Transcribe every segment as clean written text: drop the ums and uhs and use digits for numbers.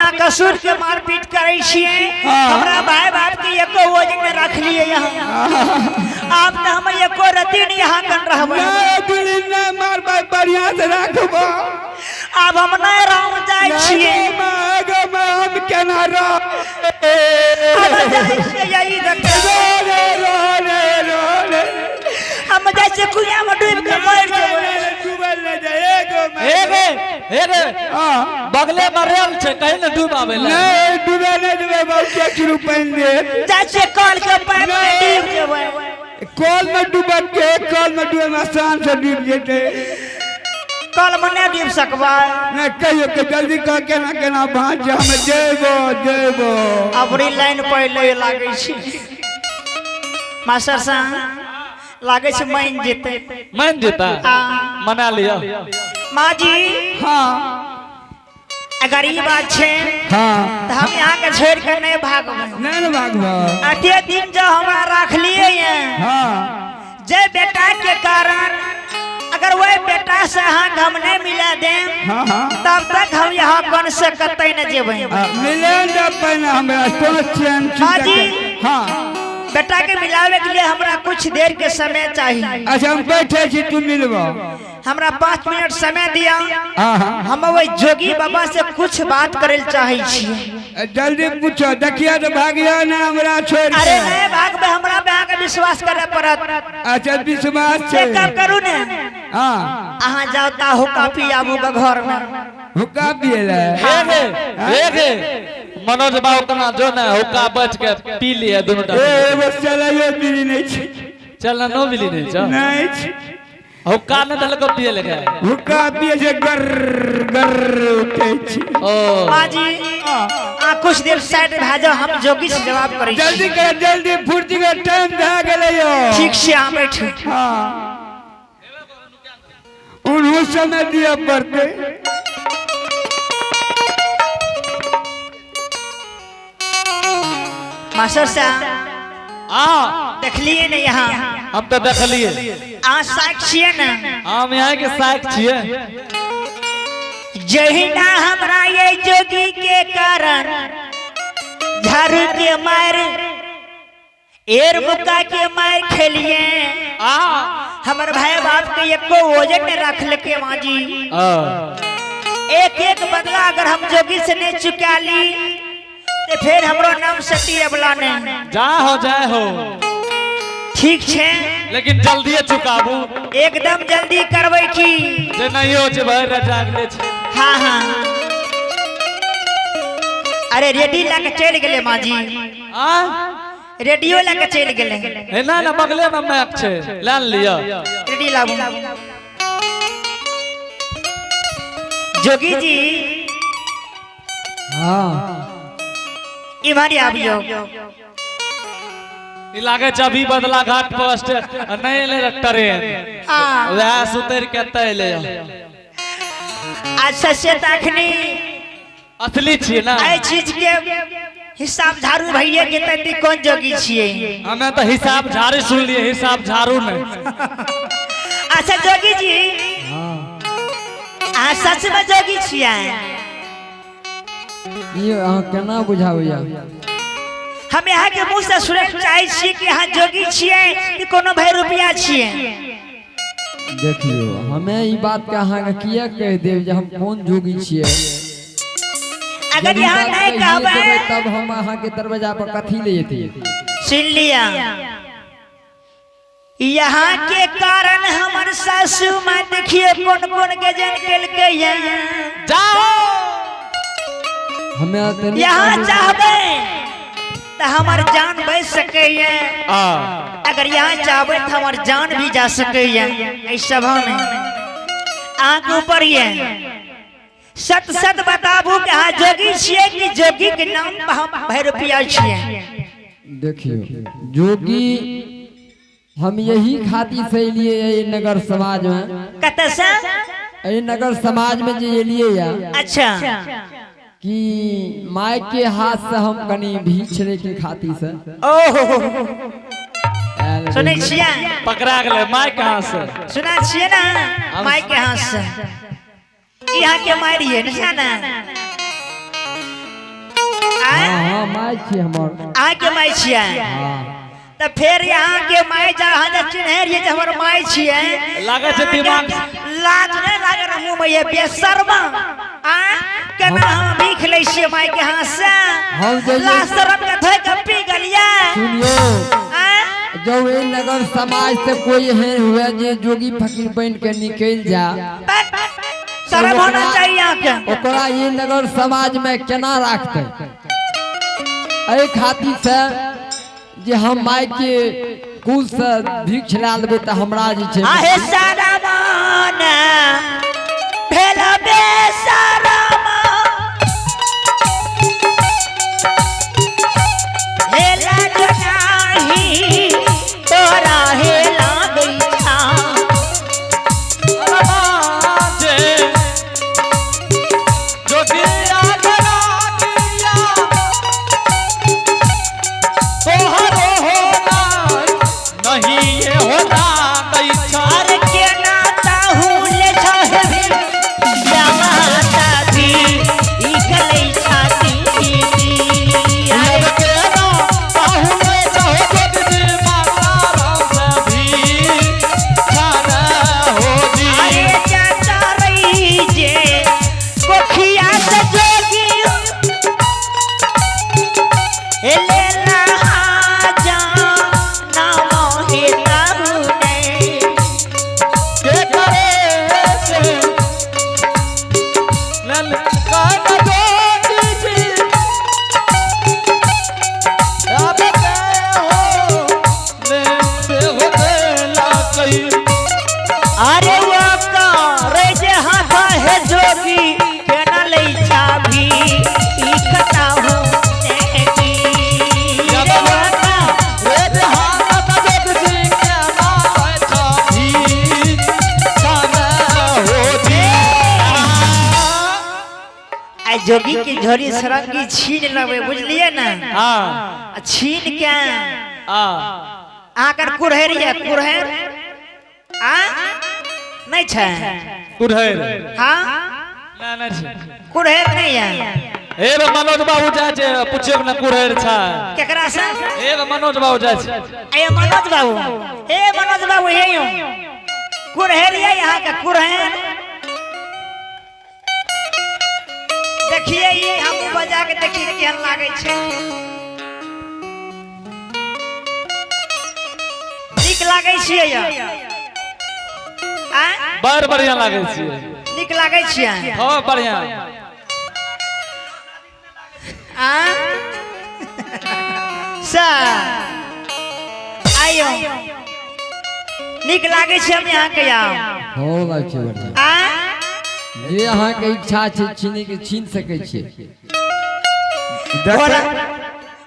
बिना कसूर के मारपीट करे छिए। हमरा भाई बाप के एको वजन में रख लिए यहाँ। आप तो हम एको रति नहीं यहाँ कर रहबे। ना मार भाई बढ़िया से रखबो। अब हम नहीं राम जाय छिए। हम केना रह अब जाय छिए यही देख हम जैसे कुइया में डूब के मर जेबे। डूबल न जाए एगे बगले में रेल छे कहीं न डूब आवे नहीं डूबे बहुत के किलो पानी दे जैसे कल के पाइप में डूब जेबे। कल में डूबल के कल में डूबे में आसान से डूब जेते। कल में नहीं डूब सकबा। नहीं कहियो के जल्दी कह केना भांज जा हम जेबो। अबरी लाइन पहले लागे छी मास्टर साहब लागे छै मान जीता मना लिया माँ जी। हां अगर ये बात छे हां तो हम यहाँ के छोड़ कर नहीं भागबे। नहीं भागबो। अते दिन जो हमरा रख लिए हैं हां जे बेटा के कारण अगर वह बेटा से हम नहीं मिला दे तब तक हम यहाँ कौन से कतई न जेबे। मिले न पहले हमरा कोनो चैन माँ जी हां बेटा के मिलावे के लिए हमरा कुछ देर के समय चाहिए। अच्छा हम बैठे छी तू मिलबो। हमरा 5 मिनट समय दिया। हां हम वही जोगी बाबा से कुछ बात करे चाहे छी। जल्दी पूछो देखिया तो भागिया ना हमरा छोड़। अरे नहीं भागबे हमरा पे आके विश्वास करे पड़त। अच्छा विश्वास छे कब करू ने। हां अहाँ जाओ ता हुक्का पी आबू के घर में। हुक्का पिएला एगे मनोज बाबू कना जो ना हुक्का बच के पी लिए दोनों ए बस चलाइए पीली नहीं छी। चल ना नो मिली नहीं जा नहीं छी हुक्का न दल को पिए लगे। हुक्का पिए जे गर गर उठे छी। ओ बाजी आ कुछ देर साइड भा जाओ हम जोगी से जवाब करै छी। जल्दी कर जल्दी फुर्ती के टाइम भा गेलै यो। ठीक से आ बैठ। हां उन्हों समय दिया पड़ते। मास्टर साहब देख लिए ना यहाँ हम तो देख लिए आ साक्षी है ना हम यहाँ के साक्षी है। जहिना हमरा ये जोगी के कारण झाड़ू के मार एर मुक्का के मार खेलिए। हमर भाई बाप के एको वजन में रख लेके माँ जी। एक एक बदला अगर हम जोगी से नहीं चुका ली तो फिर हमरो नाम सती अबला ने जाए हो ठीक छे लेकिन जल्दी चुकाबू एकदम जल्दी करबै की जे नहीं हो जे भर जागले छे। हाँ हाँ अरे रेडी लाके चल गेले माँ जी। रेडियो लाके चल गेले ए ना ना बगले में मैप छे लान लिया रेडी लाबू। जोगी जी हां इमारी आबियो। ई लागे छ अभी बदला घाट पोस्ट नहीं ले ट्रेन हां वह उतर के तय ले। अच्छा से तखनी असली छिए ना आई चीज के हिसाब झाड़ू भैया के तती कौन जोगी छिए। हमें तो हिसाब झाड़ू सुन लिए हिसाब झाड़ू नहीं। अच्छा जोगी जी आ सच में जोगी छिए। ये केना बुझाबैया। हम यहाँ के मुंह से सुने चाहे छी कि यहाँ जोगी छिए कि कोनो भाई रुपया छिए। देखियो हमें ई बात के अहाँ के किया कह देब जे हम कौन जोगी छिए। अगर यहाँ नहीं कहबे तब हम अहाँ के दरवाजा पर कथी ले जेती। सुन लिया यहाँ के कारण हमर सासू माँ देखिए कौन कौन गजन केल के जाओ हमें यहाँ चाहबे तो हमार जान बच सके। अगर यहाँ चाहबे तो हमार जान भी जा सके। इस सभा में आंख ऊपर सत सत बताबू कि हाँ जोगी छिए कि जोगी के नाम पर हम भाई रुपया छिए। देखियो जोगी हम यही खातिर से लिए नगर समाज में कत से नगर समाज में जे लिए या अच्छा कि माय के हाथ से हम कनी भीछरे के खातिर से ओहो सुनै छियै पकड़ा गेले माय कहां से सुना छियै ना माय के हाथ से यहाँ के मारिए ना माय छी हमर। आ के माय छिए तो फिर यहाँ के माय जहाँ जा चिन्हे रहिए जे हमर माय छिए लागे छै दिमाग लाज नहीं लागे रहूं मैं ये बेशर्मा आ केना हम भीख लै छिए माय के हाथ से हम जे ला शरम के धोइ के पी गलिए सुनियो जो ये नगर समाज से कोई है हुए जे जोगी फकीर बन के निकल जा शर्म होना चाहिए यहाँ के ओकरा ये नगर समाज में केना राखते एहि खातिर से जे हम माय के कुल से भिक्ष ला लेबै त हमरा जे छै आहे सारामान भेल बेशर्मा हेला जनाही तोरा हेला गईछा जो दिया जना दिया तोहरो होना नहीं ये होना नहीं अरे के नाता हूँ ले छाहे जमाता भी इकले छाती याद के ना बाहुले चाहो जदी माता राम से भी छाना हो जी अरे जाता रही जे कोखिया से जोगी ले ला जा नाम हे ताऊ ने के करे से लल का जोगी जी अब के हो ने से हो देला कई अरे वो का रे जे हाथ है जोगी के न ले चाभी ई कता हो ने की रे वो का रे हाथ जग जी के माय छाती छाना हो जी आ जोगी की झोरी सरंगी छीन लबे बुझलिए ना हां आ छीन के आ आकर कुरहेरिया कुरहेर आ नहीं छै कुढ़ैर हां ना ना छै कुरहेर नहीं है ए बे मनोज बाबू जा छै पूछे न कुढ़ैर छै केकरा से ए बे मनोज बाबू जा छै ए मनोज बाबू ए मनोज बाबू हे यो कुरहेरिया यहाँ का कुरहेर देखिए ये हम बजा के देखिए केहन लागे छै नीक लागे छियै या आ बड़ बढ़िया लागे छै नीक लागे छियै हां बढ़िया आ सा आयो नीक लागे छै हम यहाँ के आओ हो लाग छै बढ़िया आ जे अहाँ के इच्छा छै छीने के छीन सकै छी भोला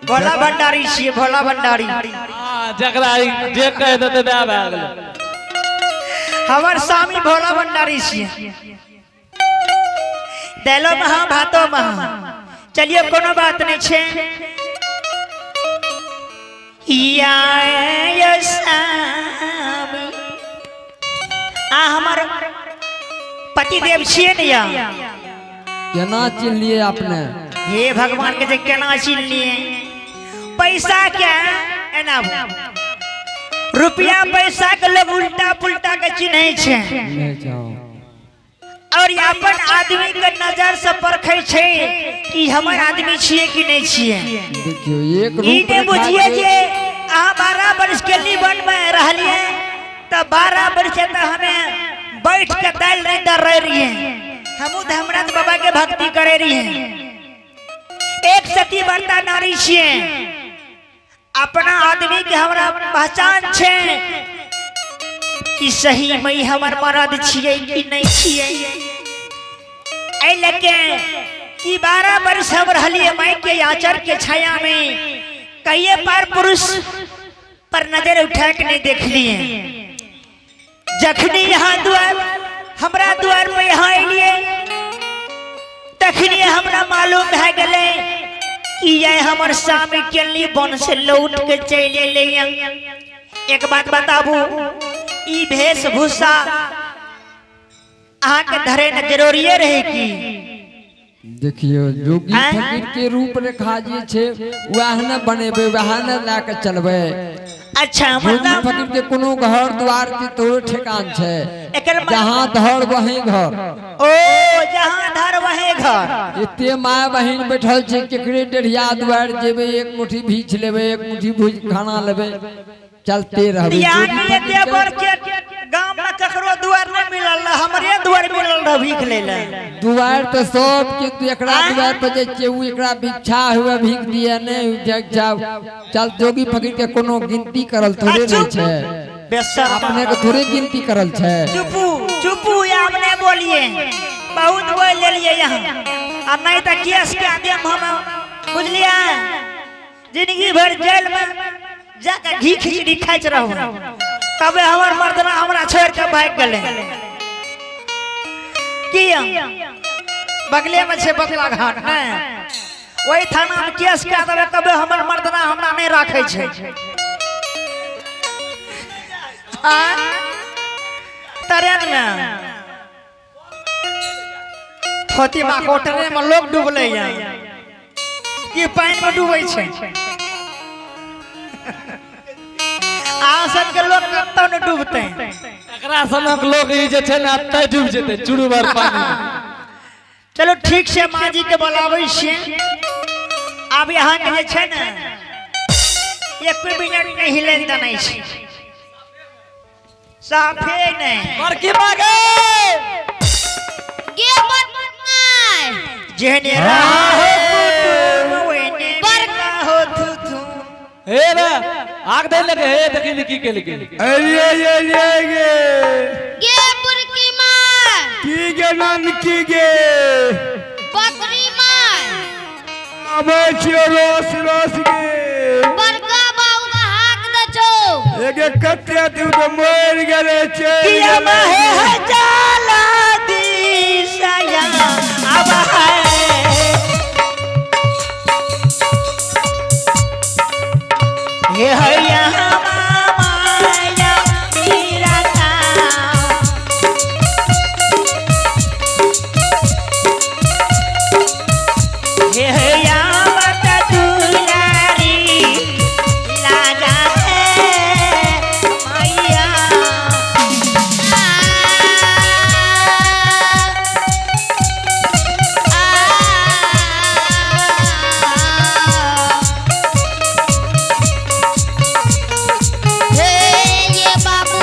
भोला भंडारी छियै भोला भंडारी हां जकरा जे कह देते दे भए गेलै हमर स्वामी भोला भंडारी छियै देलो महा भातो महा चलिए कोनो बात नहीं छै या ये स्वामी आ हमर पति देव छियै ने या केना चिन्ह लिए अपने हे भगवान के जे केना चिन्ह लिए पैसा क्या एना रुपया पैसा के लोग उल्टा पुल्टा के चिन्हे छै नहीं जाओ और अपन आदमी के नजर से परखै छै कि हमर आदमी छियै कि नहीं छियै देखियो एक ई रूप ने बुझिए रेखा जे अहाँ 12 वर्ष के जीवन में रहलिए तो 12 वर्ष से तो हमें बैठ के दाल नहीं दर रहिए हमू धर्मराज बाबा के भक्ति करे रहिए एक सती बरता नारी छियै अपना आदमी के हमरा पहचान छै कि सही में हमर मर्द छियै कि नहीं छियै ऐ लगे कि 12 वर्ष हम रहलिए माई के आचर के छाया में कई बार पुरुष पर नजर उठा के नहीं देख लिए जखनी यहाँ द्वार हमरा द्वार पे यहाँ अलिए तखनी हमरा मालूम भए गए कि ये हमर स्वामी केली बन से लौट के चले ले एक बात बताबू ई वेशभूषा अहाँ के धरे न जरूरी रहे की देखियो जोगी हैं? फकीर के रूप रेखा जे छे वह न बनेबे वह न लाके चलबे। अच्छा जोगी मतलब फकीर के कोनो घर द्वार के तोरे ठेकान छे, एकर मतलब- जहाँ धर वहीं घर। ओ जहाँ धर वहीं घर। इतने माय बहिन बैठल छे केकरे डेढ़िया द्वार जेबे एक मुट्ठी भीछ लेबे एक मुट्ठी भूज खाना लेबे चलते रहबे। यानी जोगी ये फकीर देवर के गांव में ककरो द्वार नहीं मिलल ना, हमरे द्वार मिलल रह भीख लेले। दुआर तो सब के एकरा दुआर पे जे छे उ एकरा भिक्षा हुए भीख दिए नहीं जग जाओ। चल जोगी फकीर के कोनो गिनती करल थोड़े नहीं छे, बेशर्म अपने के थोड़े गिनती करल छे। चुपू चुपू आपने बोलिए बहुत बोल लेलिए यहाँ और नहीं तो केस के देम हम बुझलिए जिंदगी भर जेल में जाकर घी खिचड़ी खाइत रहू तबे हमर मर्दना हमरा छोड़ के भाग गेले। किया बगले में छे बगला घाट ने वही थाना में केस के देबे तबे हमर मर्दना हमरा नहीं राखे छे। ट्रेन में फतिमा को ट्रेन में लोग डूबले कि पानी में डूबे छे। आसन के लोग कत्तो न डूबते एकरा सनक लोग ई जे छै ने अत्ते डूब जेते चुरू भर पानी में। चलो ठीक से माँ जी के बुलावे छे। अब यहाँ के जे छै ने एक मिनट नहीं हिले नहीं छे साफे नहीं बड़की मागे गे मत माय जेने राहो कुटुम वेने बरका हो थू हे रे आग दे लगे हे देखी लिखी के लिखी अरे गे गे बुरकी माय की गे नान की गे बकरी माय आबे छियो रोस रोस गे बरका बाऊ का हाक द छो एगे कत्या तू तो मर गेले छे किया महे जाला दिशया अब है ये है यहाँ माया मेरा नाम ये है यहाँ बता दुलारी लागा है मैया हे ये बाबू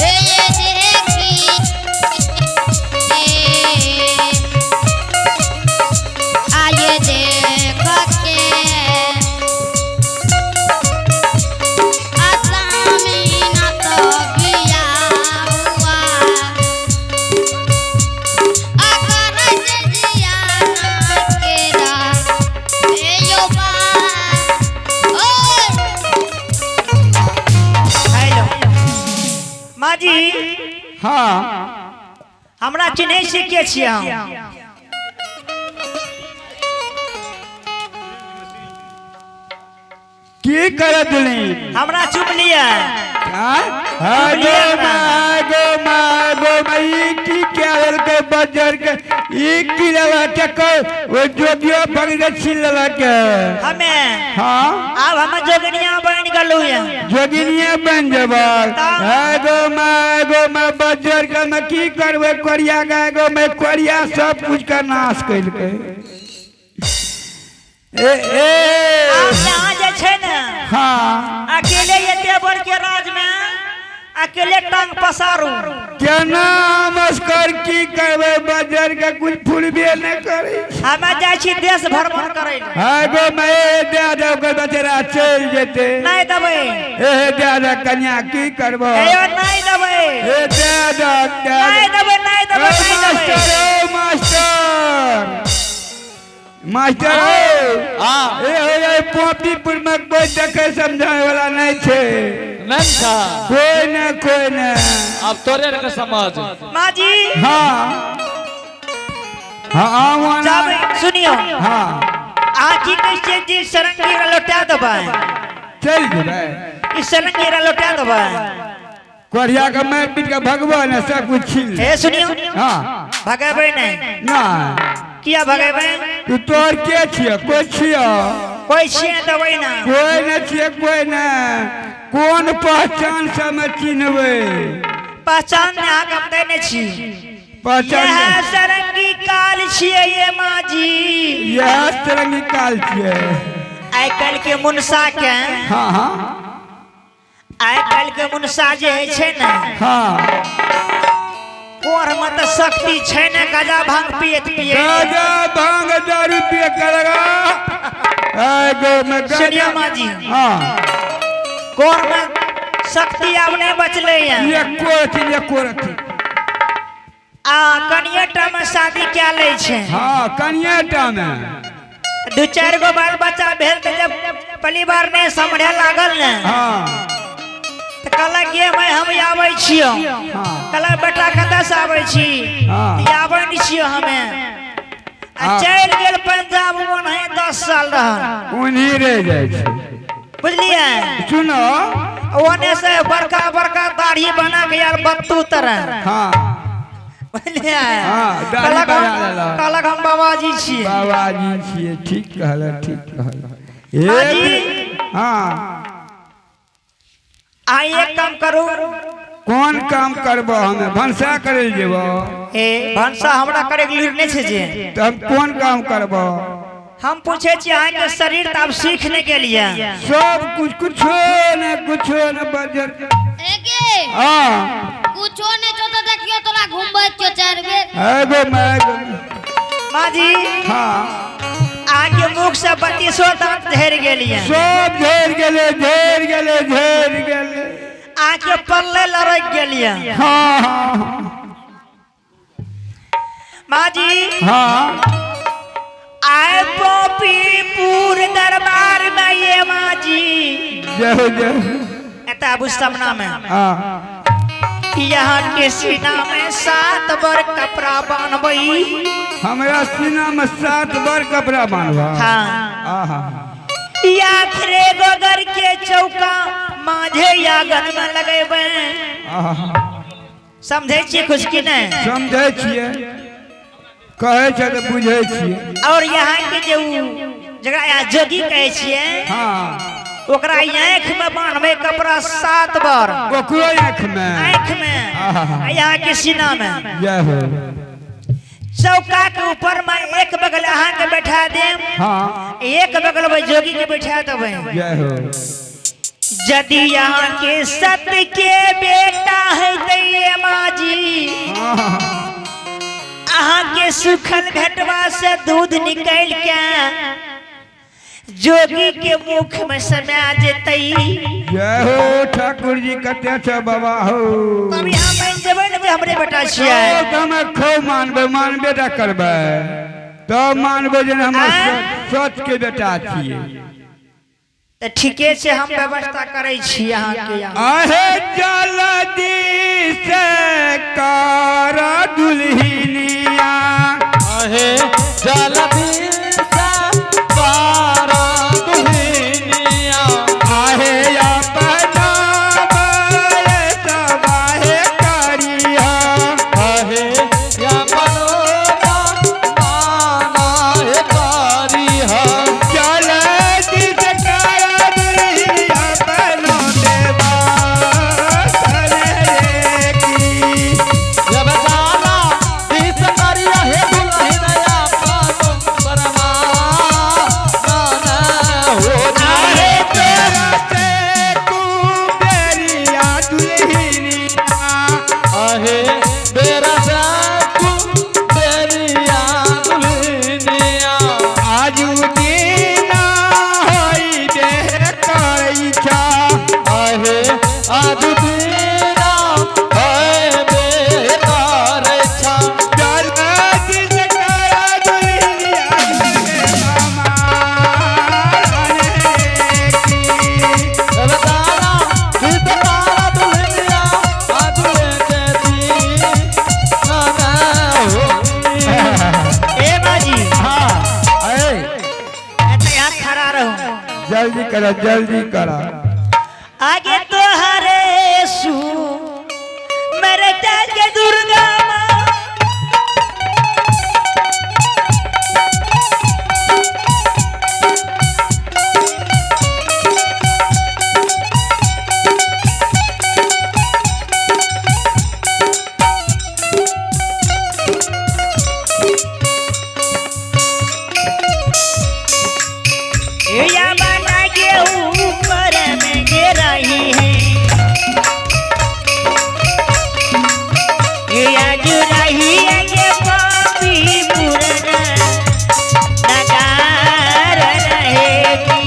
हे ये देखी आये देख के आसामी ना तो किया हुआ अगर जिया ना केरा ए यो बा ओए हेलो माँ जी हां हमरा चिन्है से के छियै हम की करत ली हमरा चुप लिया हागो मागो मई की केरल के बजर के ई की लगा के को वो जोगियो पकड़ छिल लगा के हमें हां अब हम जोगनिया बन गलू है जोगिनिया बन जबल हागो मागो मा बजर के मैं की करबे कोरिया गागो मैं कोरिया सब कुछ का नाश कैल के ए आप यहाँ जे छै ने हां अकेले ये देवर के राज में अकेले टांग पसारू केना मस्कर की करबे बजर के कुछ फुलबे न करे हमें जाइ छी देश भ्रमण करे ले हागो मैं दे दो के बेचारा चल जेते नहीं देबै ए दे दो कन्या की करबो एयो नहीं देबै ए दे दो नहीं देबै नहीं देबै नहीं देबै मास्टर ओ मास्टर मास्टर हां ए पोपीपुर में कोई देखे समझाए वाला नहीं छे नहीं था कोई न अब तोरे के समझ माँ जी हाँ हाँ आवाना जाब सुनियो हाँ आजी कैसे जी सरंगी लौटा दबा चल जेबै इस सरंगी लौटा दबा कोरिया का मैं पीट के भगवान है सब कुछ छीन ले। ए सुनियो हाँ भगेबै नहीं ना किया भगेबै तू तोर के छिए कोई छिए कोई छिए देबै ना कोई न छिए कोई न कौन पहचान से मैं चिन्हबै पहचान ने आके हम देने छी पहचान यह सरंगी काल छिए ये माजी यह सरंगी काल छिए आइ काल्हि के मुनसा के हाँ हाँ आइ काल्हि के मुनसा जे है छे ना हाँ कोर में तो शक्ति छे ना गजा भांग पियत पिए गजा भांग दारू पिए करेगा आए गो मैं सुनियो माजी हाँ कोर में शक्ति अब नहीं बचले है ये कोरथी आ कनिएटा में शादी क्या ले छे हाँ कनिएटा में दू चार गो बाल बच्चा भेल त जब परिवार ने समझे लागल ने हाँ त कहलक ये मैं हम आबै छियो हाँ कहलक बेटा कतऽ से आबै छी हाँ। त आबै नहीं छियो हमें आ हाँ। चल गेल पंजाब में नहीं 10 साल रह उन्हीं रह जाए छे बुझलिए सुनो ओने से बड़का बड़का दाढ़ी बना के यार बत्तू तरह हाँ बुझलिए हाँ, दाढ़ी बना लेला। कहलक हम बाबाजी छी बाबाजी छिए ठीक कहल बाजी। हाँ आ एक काम करू कौन काम करबो हमें भंसा करे ले जेबो ए भंसा हमरा करे के लूर नहीं छे जे तो हम कौन काम करबो हम पूछे छी अहाँ के शरीर त अब सीखने के लिए सब कुछो न बजर एके हाँ कुछो ने तो देखियो तोरा घुमबै के चार बेर एगो मैं माजी हाँ आगे मुख से 32 दांत झड़ गेलिए सब झड़ गेले आके पल्ले लड़क गेलिए हाँ हाँ माजी हाँ आए पोपीपुर दरबार में ये माजी जय एता अबू सामना में हाँ यहाँ के सीना में 7 बर कपड़ा बांधबई हमरा सीना में 7 बार कपड़ा बांधवा हाँ आहा या खरे गोगर के चौका माझे यागन में लगेबे आहा समझे छी कुछ की नहीं समझे छिए कहे छ तो बुझे छिए और यहाँ के जो जगह यहाँ जोगी कहे छिए हाँ ओकरा आँख में बांधबे कपड़ा 7 बार ओकरो आँख में आँख में आहा। यहाँ के सीना में जय हो चौका के ऊपर में एक बगल अहाँ के बैठा देम हाँ एक बगल में जोगी के बैठा देबे जय हो यदि यहाँ के सत्य के बेटा है दैये माजी हाँ अहाँ के सुखल भेटवा से दूध निकल के जोगी के मुख में समा जेतई जय हो ठाकुर जी कते छ बाबा हो तभी हम मान जेबै ने जे हमरे बेटा छियै हमें खूब मानबे टा करबै तब मानबे जे हम सच के बेटा छिए तो ठीके से हम व्यवस्था करे छी यहाँ के आहे जल्दी से कर दुल्हनिया आहे जल्दी से पारा दुल्हनिया आहे अपना बाए सबाहे करिया आहे या मनोरा माना हे कारिहा जल्दी से कर दुल्हनिया बनो देवा सरे की जब जाना इस करिया हे दुल्हनिया पानो परमा नाना हो आहे तेरा से कुबेरिया दुल्हनिया आहे बेरा जाकू बेरिया दुल्हनिया आजू दीना होई दे कैचा आहे आदु दीना है बेकार छा जल्दी से कर दुल्हनिया जब तारा गीत तारा दुल्हनिया आदु देती नाना हो ए बाजी हाँ अरे एते यहाँ खड़ा रहो जल्दी करा आगे तो हरे सु या बना के ऊपर में गिराई है या जुराही है ये पापी पुरना नगार रहेगी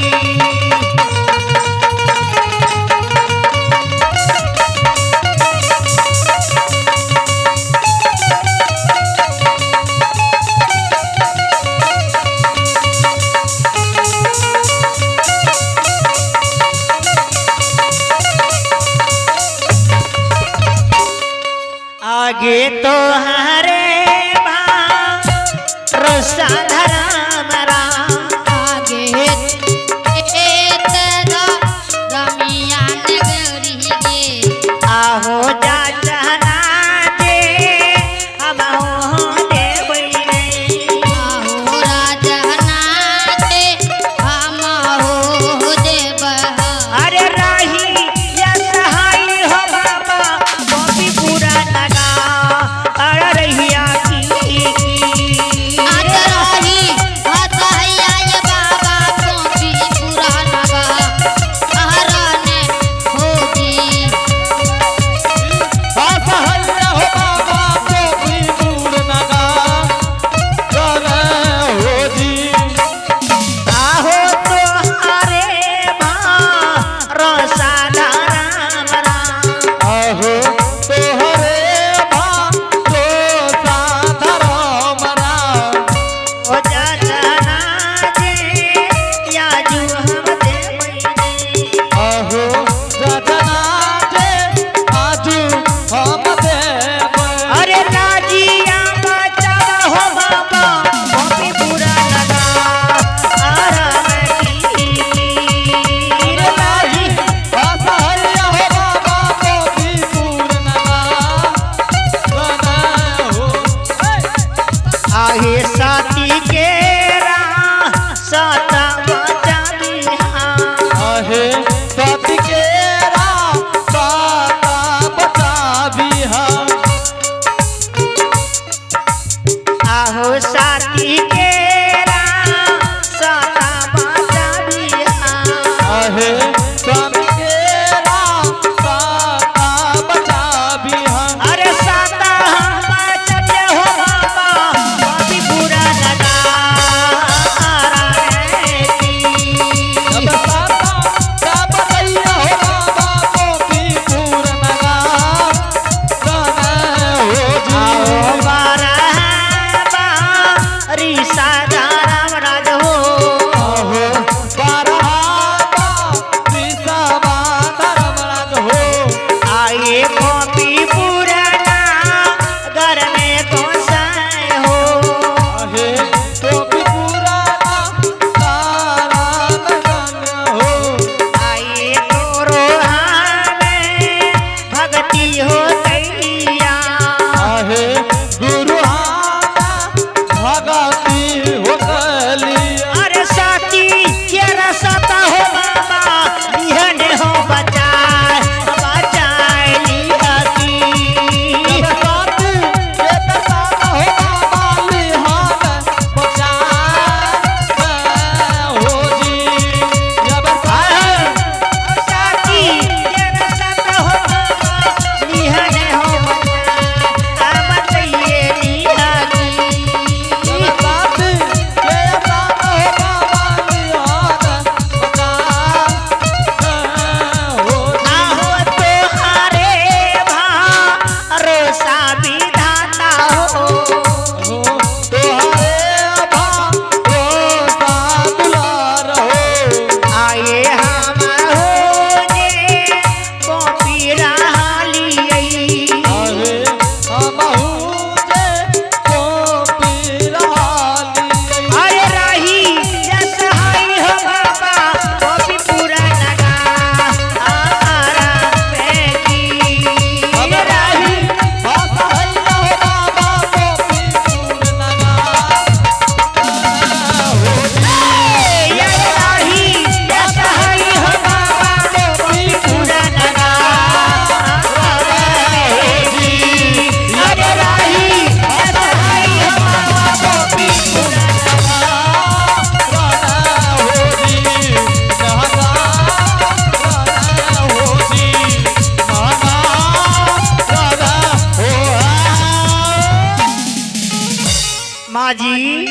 माँ जी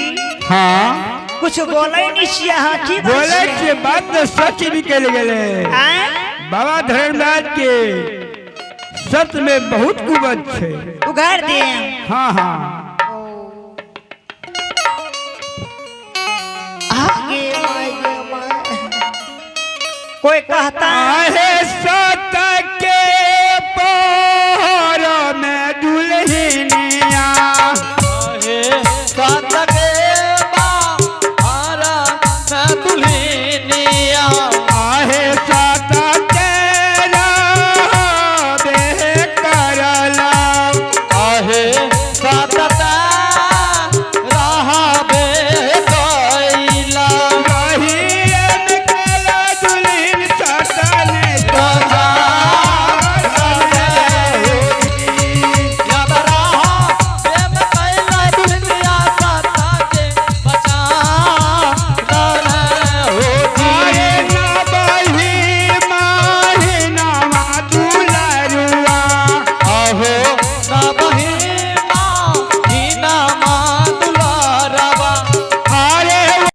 हाँ कुछ बोले नहीं छिया हाँ की बात बोले छिया? के बात तो सच निकल गए आँ? बाबा धर्मराज के सत में बहुत कुबत छे। उघाड़ दे हाँ हाँ आगे कोई कहता आहे